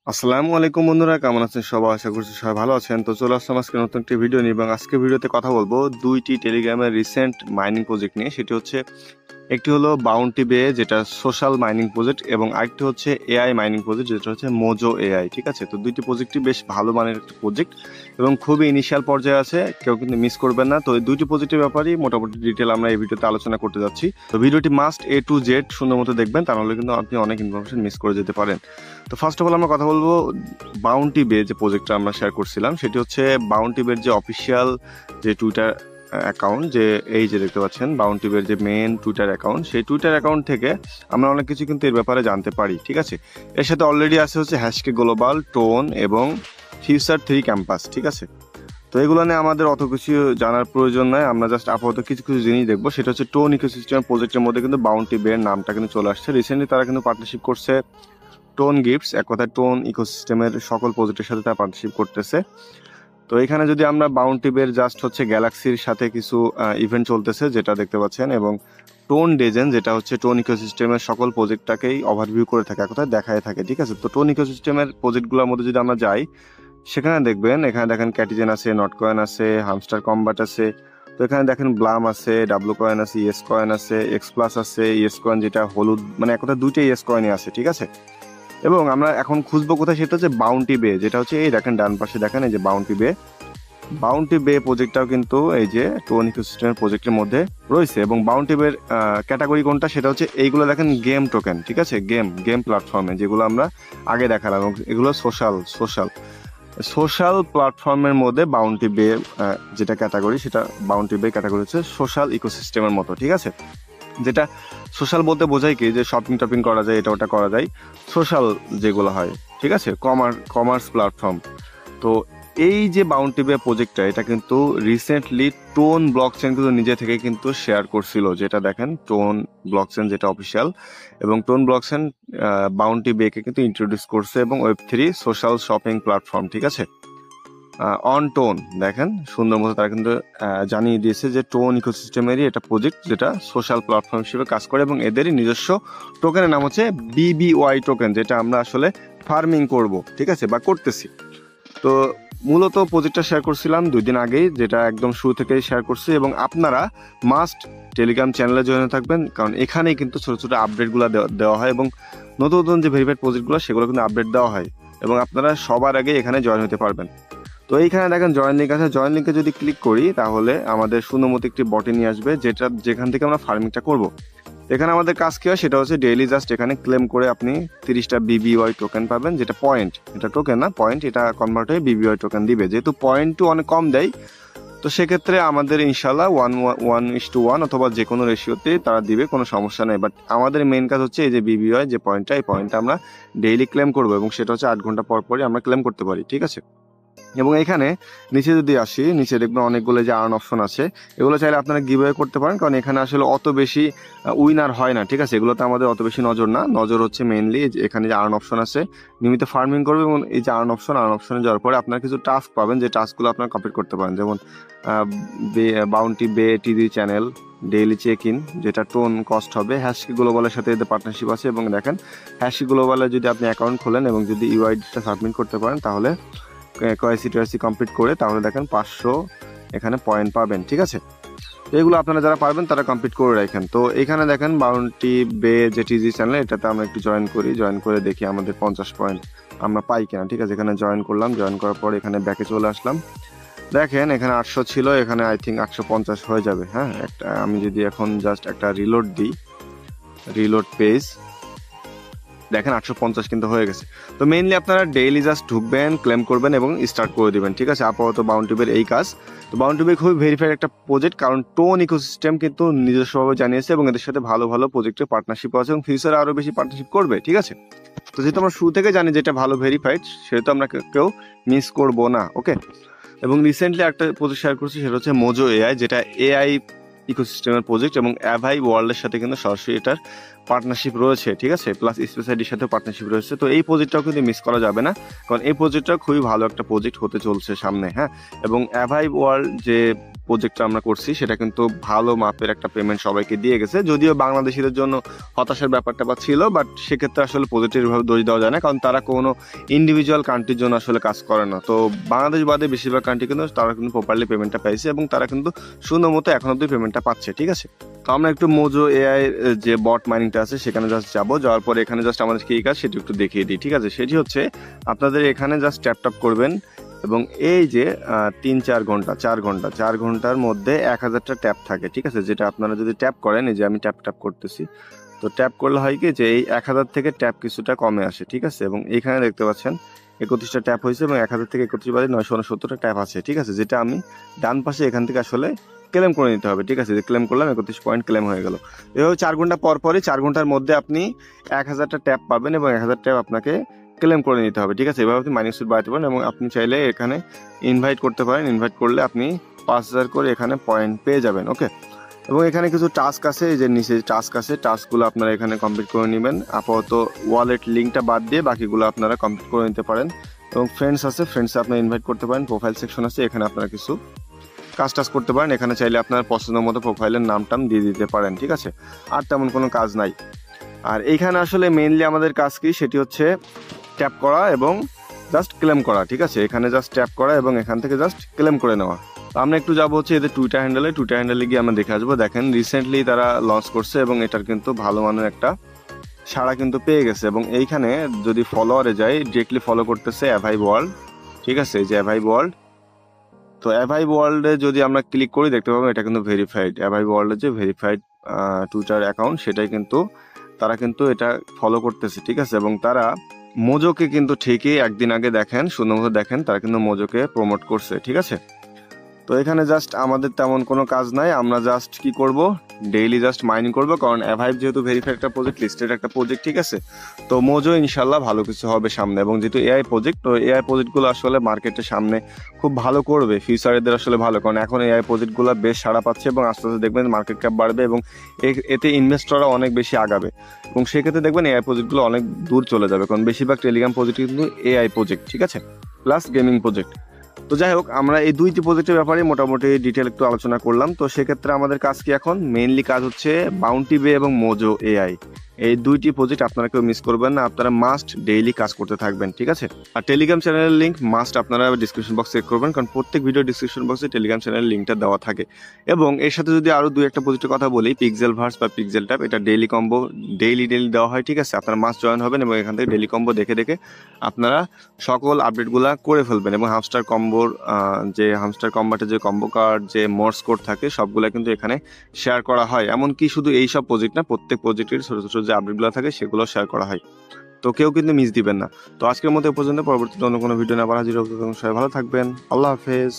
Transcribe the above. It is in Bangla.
আসসালামু আলাইকুম বন্ধুরা, কেমন আছেন সবাই? আশা করছি সবাই ভালো আছেন। তো চলে আসলাম আজকে নতুন একটি ভিডিও নিয়ে, এবং আজকে ভিডিওতে কথা বলবো দুইটি টেলিগ্রামের রিসেন্ট মাইনিং প্রজেক্ট নিয়ে। সেটি হচ্ছে একটি হলো বাউন্টি বে, যেটা সোশ্যাল মাইনিং প্রজেক্ট, এবং আরেকটি হচ্ছে এআই মাইনিং প্রজেক্ট, যেটা হচ্ছে মোজো এআই। ঠিক আছে, তো দুইটি প্রজেক্টই বেশ ভালো মানের একটা প্রজেক্ট এবং খুবই ইনিশিয়াল পর্যায়ে আছে, কেউ কিন্তু মিস করবেন না। তো এই দুইটি প্রজেক্টের ব্যাপারেই মোটামুটি ডিটেল আমরা এই ভিডিওতে আলোচনা করতে যাচ্ছি। তো ভিডিওটি মাস্ট এ টু জেড সুন্দর মতো দেখবেন, তাহলে কিন্তু আপনি অনেক ইনফরমেশন মিস করে যেতে পারেন। তো ফার্স্ট অফ অল আমরা কথা বলবো বাউন্টি বে, যে প্রজেক্টটা আমরা শেয়ার করছিলাম, সেটি হচ্ছে বাউন্টি বের যে অফিসিয়াল যে টুইটার অ্যাকাউন্ট, যে এই যে দেখতে পাচ্ছেন বাউন্টি বের যে মেন টুইটার অ্যাকাউন্ট, সেই টুইটার অ্যাকাউন্ট থেকে আমরা অনেক কিছু কিন্তু এর ব্যাপারে জানতে পারি। ঠিক আছে, এর সাথে অলরেডি আছে হচ্ছে হ্যাশকে গ্লোবাল, টোন এবং ফিউচার 3 ক্যাম্পাস। ঠিক আছে, তো এগুলো নিয়ে আমাদের অত কিছু জানার প্রয়োজন নয়, আমরা জাস্ট আপাতত কিছু কিছু জিনিস দেখবো। সেটা হচ্ছে টোন ইকোসিস্টেম প্রজেক্টের মধ্যে কিন্তু বাউন্টি বের নামটা কিন্তু চলে আসছে। রিসেন্টলি তারা কিন্তু পার্টনারশিপ করছে টোন গিফটস, এক কথায় টোন ইকোসিস্টেমের সকল প্রজেক্টের সাথে তারা পার্টনারশিপ করতেছে। তো এখানে যদি আমরা বাউন্টি বের জাস্ট হচ্ছে গ্যালাক্সির সাথে কিছু ইভেন্ট চলতেছে যেটা দেখতে পাচ্ছেন, এবং টোন ডেজেন যেটা হচ্ছে টোন ইকোসিস্টেমের সকল প্রজেক্টটাকেই ওভারভিউ করে থাকে, এক কথায় দেখায় থাকে। ঠিক আছে, তো টোন ইকোসিস্টেমের প্রজেক্টগুলোর মধ্যে যদি আমরা যাই, সেখানে দেখবেন, এখানে দেখেন ক্যাটিজেন আছে, নট কয়েন আছে, হামস্টার কম্বাট আছে। তো এখানে দেখেন ব্লাম আছে, ডাব্লু কয়েন আছে, ইয়েস কয়েন আছে, এক্স প্লাস আছে, ইয়েস কয়েন যেটা হলুদ, মানে এক কথা দুইটাই ইয়েস কয়েনই আছে। ঠিক আছে, এবং আমরা এখন খুঁজবো কোথায়, সেটা হচ্ছে বাউন্টি বে, যেটা হচ্ছে এই দেখেন ডান পাশে দেখেন এই যে বাউন্টি বে। বাউন্টি বে প্রজেক্টটাও কিন্তু এই যে টোন ইকোসিস্টেমের প্রজেক্টের মধ্যে রয়েছে, এবং বাউন্টি বের ক্যাটাগরি কোনটা, সেটা হচ্ছে এইগুলো দেখেন গেম টোকেন। ঠিক আছে, গেম প্ল্যাটফর্মে যেগুলো আমরা আগে দেখালাম, এবং এগুলো সোশ্যাল প্ল্যাটফর্মের মধ্যে বাউন্টি বে যেটা ক্যাটাগরি, সেটা বাউন্টি বে ক্যাটাগরি হচ্ছে সোশ্যাল ইকোসিস্টেমের মতো। ঠিক আছে, যেটা সোশ্যাল বলতে বোঝায় কি, যে শপিং টপিং করা যায়, এটা ওটা করা যায়, সোশ্যাল যেগুলো হয়। ঠিক আছে, কমার্স প্ল্যাটফর্ম। তো এই যে বাউন্টি বে প্রজেক্টটা, এটা কিন্তু রিসেন্টলি টোন ব্লকচেন কিন্তু নিজে থেকে কিন্তু শেয়ার করছিল, যেটা দেখেন টোন ব্লকচেন যেটা অফিসিয়াল, এবং টোন ব্লকচেন বাউন্টি বেকে কিন্তু ইন্ট্রোডিউস করছে, এবং ওয়েব3 সোশ্যাল শপিং প্ল্যাটফর্ম। ঠিক আছে, অন টোন দেখেন সুন্দর মতো তারা কিন্তু জানিয়ে দিয়েছে যে টোন ইকোসিস্টেমেরই এটা প্রজেক্ট, যেটা সোশ্যাল প্ল্যাটফর্ম হিসেবে কাজ করে, এবং এদেরই নিজস্ব টোকেনের নাম হচ্ছে বিবিওয়াই টোকেন, যেটা আমরা আসলে ফার্মিং করব। ঠিক আছে, বা করতেছি। তো মূলত প্রজেক্টটা শেয়ার করছিলাম 2 দিন আগেই, যেটা একদম শুরু থেকেই শেয়ার করছি, এবং আপনারা মাস্ট টেলিগ্রাম চ্যানেলে জয়েন থাকবেন, কারণ এখানেই কিন্তু ছোটো ছোটো আপডেটগুলো দেওয়া হয়, এবং নতুন নতুন যে ভেরিফাইড প্রজেক্টগুলো সেগুলো কিন্তু আপডেট দেওয়া হয়, এবং আপনারা সবার আগে এখানে জয়েন হতে পারবেন। তো এইখানে দেখেন জয়েন লিঙ্ক আছে, জয়েন লিঙ্কে যদি ক্লিক করি তাহলে আমাদের সুন্দরমতো একটি বটে নিয়ে আসবে, যেখান থেকে আমরা ফার্মিংটা করব। এখানে আমাদের কাজ কি হয়, সেটা হচ্ছে ডেইলি জাস্ট এখানে ক্লেম করে আপনি 30টা বিবিওয়াই টোকেন পাবেন, যেটা পয়েন্ট, এটা টোকেন না পয়েন্ট, এটা কনভার্ট হয়ে বিবিওয়াই টোকেন দিবে। যেহেতু পয়েন্ট অনেক কম দেয়, তো সেক্ষেত্রে আমাদের ইনশাল্লাহ 1:1 অথবা যে কোনো রেশিওতে তারা দিবে, কোনো সমস্যা নেই। বাট আমাদের মেইন কাজ হচ্ছে এই যে বিবিওয়াই যে পয়েন্টটা, এই পয়েন্টটা আমরা ডেইলি ক্লেম করবো, এবং সেটা হচ্ছে 8 ঘন্টা পর পরই আমরা ক্লেম করতে পারি। ঠিক আছে, এবং এখানে নিচে যদি আসি, নিচে দেখবেন অনেকগুলো যে আর্ন অপশন আছে, এগুলো চাইলে আপনারা গিভওয়ে করতে পারেন, কারণ এখানে আসলে অত বেশি উইনার হয় না। ঠিক আছে, এগুলোতে আমাদের অত বেশি নজর হচ্ছে মেইনলি এখানে যে আর্ন অপশন আছে, নিয়মিত ফার্মিং করবে, এবং এই যে আর্ন অপশনে যাওয়ার পরে আপনার কিছু টাস্ক পাবেন, যে টাস্কগুলো আপনারা কমপ্লিট করতে পারেন, যেমন bounty bay TV channel, daily check in, যেটা টোন কস্ট হবে, হ্যাশকি গ্লোবালের সাথে এদের পার্টনারশিপ আছে, এবং দেখেন হ্যাশকি গ্লোবালে যদি আপনি অ্যাকাউন্ট খোলেন এবং যদি ইউআইডিটা সাবমিট করতে পারেন, তাহলে কেওয়াইসি কমপ্লিট করে, তাহলে দেখেন 500 এখানে পয়েন্ট পাবেন। ঠিক আছে, তো এগুলো আপনারা যারা পারবেন তারা কমপ্লিট করে রাখেন। তো এখানে দেখেন বাউন্টি বে যে টিজি চ্যানেল, এটাতে আমরা একটু জয়েন করে দেখি আমাদের 50 পয়েন্ট আমরা পাই কিনা। ঠিক আছে, এখানে জয়েন করলাম, জয়েন করার পর এখানে ব্যাকে চলে আসলাম, দেখেন এখানে 800 ছিল, এখানে আই থিঙ্ক 850 হয়ে যাবে। হ্যাঁ, একটা আমি যদি এখন জাস্ট একটা রিলোড দিই, রিলোড পেজ, দেখেন 850 কিন্তু হয়ে গেছে। তো মেইনলি আপনারা ডেইলি জাস্ট ঢুকবেন, ক্লেম করবেন এবং স্টার্ট করে দিবেন। ঠিক আছে, আপাতত বাউন্টি বের এই কাজ। তো বাউন্টি বে খুবই ভেরিফাইড একটা প্রজেক্ট, কারণ টোন ইকোসিস্টেম কিন্তু নিজস্বভাবে জানিয়েছে, এবং এদের সাথে ভালো ভালো প্রজেক্টের পার্টনারশিপ আছে, এবং ফিউচারে আরও বেশি পার্টনারশিপ করবে। ঠিক আছে, তো যেহেতু আমরা শুরু থেকে জানি যেটা ভালো ভেরিফাইড, সেহেতু আমরা কেউ মিস করবো না। ওকে, এবং রিসেন্টলি একটা প্রজেক্ট শেয়ার করছি, সেটা হচ্ছে মোজো এআই, যেটা এআই ইকোসিস্টেমের প্রজেক্ট, এবং অ্যাভাই ওয়ার্ল্ডের সাথে কিন্তু সরাসরি এটার পার্টনারশিপ রয়েছে, ঠিক আছে, প্লাস স্পেস আইডির সাথে পার্টনারশিপ রয়েছে। তো এই প্রজেক্টটাও কিন্তু মিস করা যাবে না, কারণ এই প্রজেক্টটা খুবই ভালো একটা প্রজেক্ট হতে চলছে সামনে। হ্যাঁ, এবং অ্যাভাইভ ওয়ার্ল্ড যে প্রজেক্টটা আমরা করছি সেটা কিন্তু ভালো মাপের একটা পেমেন্ট সবাইকে দিয়ে গেছে, যদিও বাংলাদেশিদের জন্য হতাশার ব্যাপারটা ছিল, বাট সেক্ষেত্রে আসলে প্রজেক্টের ভাবে দোষ দেওয়া যায় না, কারণ তারা কোনো ইন্ডিভিজুয়াল কান্ট্রির জন্য আসলে কাজ করে না। তো বাংলাদেশ বাদে বেশিরভাগ কান্ট্রি কিন্তু তারা কিন্তু প্রপারলি পেমেন্টটা পাইছে এবং তারা কিন্তু সুন্দর মতো এখন অব্দি পেমেন্টটা পাচ্ছে, ঠিক আছে। তো আমরা একটু মোজো এআই যে বট মাইনিংটা আছে সেখানে জাস্ট যাবো, যাওয়ার পরে এখানে জাস্ট আমাদের কি কাজ সেটা একটু দেখিয়ে দিই, ঠিক আছে। সেটি হচ্ছে আপনাদের এখানে জাস্ট ট্যাপ করবেন এবং এই যে 4 ঘন্টার মধ্যে 1000টা ট্যাপ থাকে, ঠিক আছে, যেটা আপনারা যদি ট্যাপ করেন, এই যে আমি ট্যাপ করতেছি, তো ট্যাপ করলে হয় কি যে এই 1000 থেকে ট্যাপ কিছুটা কমে আসে, ঠিক আছে। এবং এইখানে দেখতে পাচ্ছেন 31টা ট্যাপ হয়েছে এবং 1000 থেকে 31,969টা ট্যাপ আছে, ঠিক আছে, যেটা আমি ডান পাশে এখান থেকে আসলে ক্লেম করে নিতে হবে, ঠিক আছে। যে ক্লেম করলাম 31 পয়েন্ট ক্লেম হয়ে গেল। এভাবে 4 ঘন্টা পর পরই 4 ঘন্টার মধ্যে আপনি 1000টা ট্যাপ পাবেন এবং 1000 ট্যাপ আপনাকে ক্লেম করে নিতে হবে, ঠিক আছে। এভাবে আপনি মাইনিং স্পিড বাড়াতে পারেন এবং আপনি চাইলে এখানে ইনভাইট করতে পারেন। ইনভাইট করলে আপনি 5000 করে এখানে পয়েন্ট পেয়ে যাবেন, ওকে। এবং এখানে কিছু টাস্ক আছে, এই যে নিচে টাস্ক আছে, টাস্কগুলো আপনারা এখানে কমপ্লিট করে নেবেন। আপাতত ওয়ালেট লিঙ্কটা বাদ দিয়ে বাকিগুলো আপনারা কমপ্লিট করে নিতে পারেন। এবং ফ্রেন্ডস আছে, ফ্রেন্ডসে আপনারা ইনভাইট করতে পারেন। প্রোফাইল সেকশন আছে, এখানে আপনারা কিছু কাজ করতে পারেন। এখানে চাইলে আপনার পছন্দ মতো প্রোফাইলের নাম দিয়ে দিতে পারেন, ঠিক আছে। আর তেমন কোনো কাজ নাই। আর এইখানে আসলে মেইনলি আমাদের কাজ কি, সেটি হচ্ছে ট্যাপ করা এবং জাস্ট ক্লেম করা, ঠিক আছে। এখানে জাস্ট ট্যাপ করা এবং এখান থেকে জাস্ট ক্লেম করে নেওয়া। তো আমরা একটু যাবো হচ্ছে এদের টুইটার হ্যান্ডেলে গিয়ে আমরা দেখে আসবো। দেখেন রিসেন্টলি তারা লঞ্চ করছে এবং এটার কিন্তু ভালো মানের একটা সাড়া কিন্তু পেয়ে গেছে। এবং এইখানে যদি ফলোয়ারে যাই, ডিরেক্টলি ফলো করতেছে অ্যাভাইভ ওয়ার্ল্ড, ঠিক আছে, এই যে অ্যাভাইভ ওয়ার্ল্ড। তো অ্যাভাইভ ওয়ার্ল্ডে যদি আমরা ক্লিক করি দেখতে পাবো এটা কিন্তু ভেরিফাইড। অ্যাভাইভ ওয়ার্ল্ডের যে ভেরিফাইড টুইটার অ্যাকাউন্ট সেটাই কিন্তু তারা কিন্তু এটা ফলো করতেছে, ঠিক আছে। এবং তারা মোজোকে কিন্তু ঠিকই একদিন আগে দেখেন, সুন্দর মতো দেখেন, তারা কিন্তু মোজোকে প্রমোট করছে, ঠিক আছে। তো এখানে জাস্ট আমাদের তেমন কোনো কাজ নাই, আমরা জাস্ট কি করব, ডেইলি জাস্ট মাইনিং করব, কারণ অ্যাভাইভ যেহেতু ভেরিফাইড একটা প্রজেক্ট, লিস্টেড একটা প্রজেক্ট, ঠিক আছে। তো মোজো ইনশাল্লাহ ভালো কিছু হবে সামনে। এবং যেহেতু এআই প্রজেক্ট, তো এআই প্রজেক্টগুলো আসলে মার্কেটের সামনে খুব ভালো করবে, ফিউচারেদের আসলে ভালো, কারণ এখন এআই প্রজেক্টগুলো বেশ সাড়া পাচ্ছে এবং আস্তে আস্তে দেখবেন মার্কেট ক্যাপ বাড়বে এবং এতে ইনভেস্টররা অনেক বেশি আগাবে এবং সেক্ষেত্রে দেখবেন এআই প্রজেক্টগুলো অনেক দূর চলে যাবে, কারণ বেশিরভাগ টেলিগ্রাম প্রজেক্ট কিন্তু এআই প্রজেক্ট, ঠিক আছে, প্লাস গেমিং প্রজেক্ট। তো যাই হোক, আমরা এই দুইটি প্রজেক্টের ব্যাপারে মোটামুটি ডিটেল একটু আলোচনা করলাম। তো সেক্ষেত্রে আমাদের কাজ কি, এখন মেইনলি কাজ হচ্ছে বাউন্টি বে এবং মোজো এআই, এই দুইটি প্রজেক্ট আপনারা কেউ মিস করবেন না, আপনারা মাস্ট ডেইলি কাজ করতে থাকবেন, ঠিক আছে। আর টেলিগ্রাম চ্যানেলের লিঙ্ক মাস্ট আপনারা ডিসক্রিপশন বক্সে চেক করবেন, কারণ প্রত্যেক ভিডিও ডিসক্রিপশন বক্সে টেলিগ্রাম চ্যানেলের লিঙ্কটা দেওয়া থাকে। এবং এর সাথে যদি আরও দুই একটা প্রজেক্টের কথা বলি, পিক্সেল ভার্স বা পিক্সেল ট্যাপ, এটা ডেইলি কম্বো ডেইলি দেওয়া হয়, ঠিক আছে। আপনারা মাস্ট জয়েন হবেন এবং এখান থেকে ডেইলি কম্বো দেখে আপনারা সকল আপডেটগুলো করে ফেলবেন। এবং হামস্টার কম্বোর যে হামস্টার কম্বাটের যে কম্বো কার্ড, যে মোর্স কোড থাকে, সবগুলো কিন্তু এখানে শেয়ার করা হয়। এমনকি শুধু এই সব প্রজেক্ট না, প্রত্যেক প্রজেক্টের ছোটো ছোটো যে আপডেটগুলো থাকে সেগুলো শেয়ার করা হয়। তো কেউ কিন্তু মিস দিবেন না। তো আজকের মতো এ পর্যন্ত, পরবর্তীতে অন্য কোনো ভিডিও না আবার হাজির হবে। সবাই ভালো থাকবেন, আল্লাহ হাফেজ।